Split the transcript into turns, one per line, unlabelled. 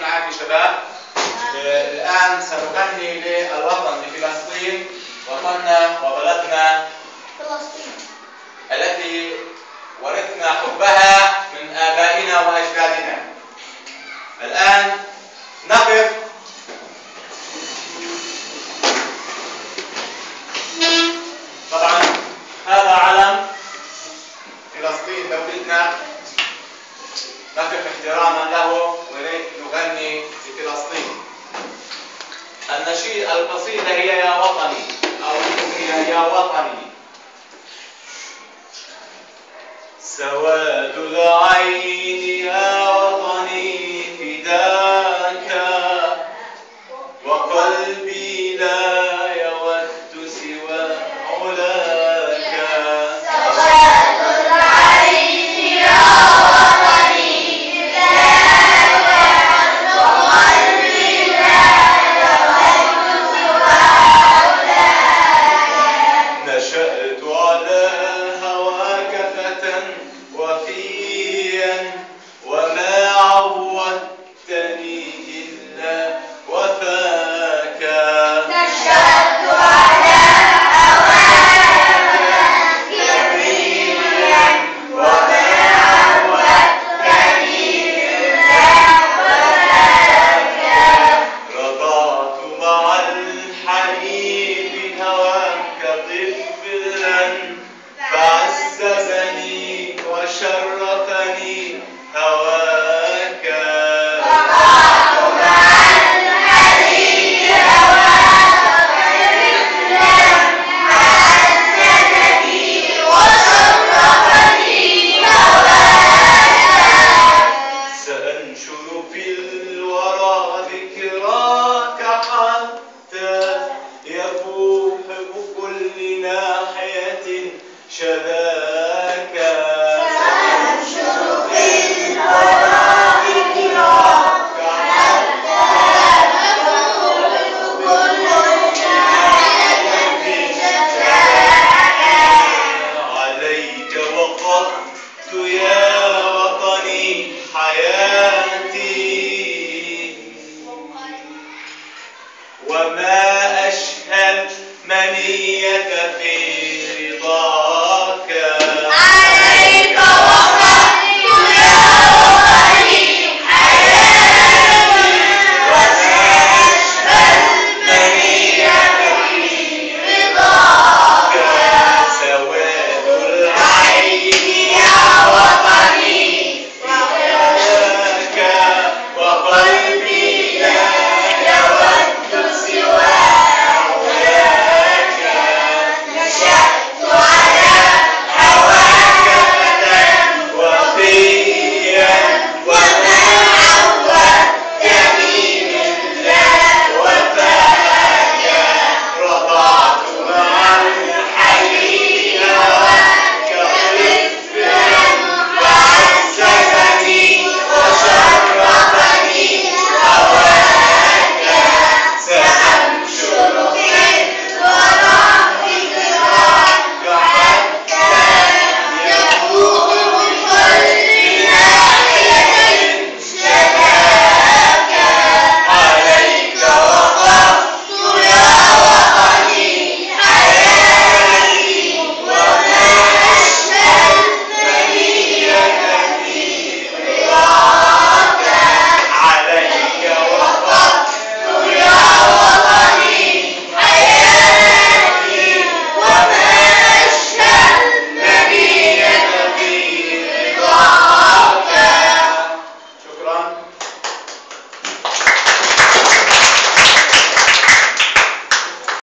معاك يا شباب؟ الآن سنغني للوطن لفلسطين، وطننا وبلدنا
فلسطين
التي ورثنا حبها من آبائنا وأجدادنا. الآن نقف طبعا هذا علم فلسطين دولتنا، نقف احتراما له ونغني لفلسطين. النشيد القصيدة هي يا وطني أو هي يا وطني. سواد العين يا وطني فداك، وقلبي لا يود سوى علاك.
سواد العين يا وطني فداك، وقلبي لا يود سوى علاك.
نشأت على هواك فتى وفيا، وما عودتني إلا وفاك.
نشأت على هواك وفيا، وما عودتني إلا وفاك.
رضعت مع الحليب هواك طفلا، فعززني وشرفني هواك.
رضعت مع الحليب هواك طفلا، فعززني وشرفني هواك.
سأنشر في الورى ذكراك حتى يفوح بكل ناحية شذاك.
سأنشر في الورى ذكراك حتى يفوح كل ناحية شذاك.
عليك وقفت يا وطني حياتي، وما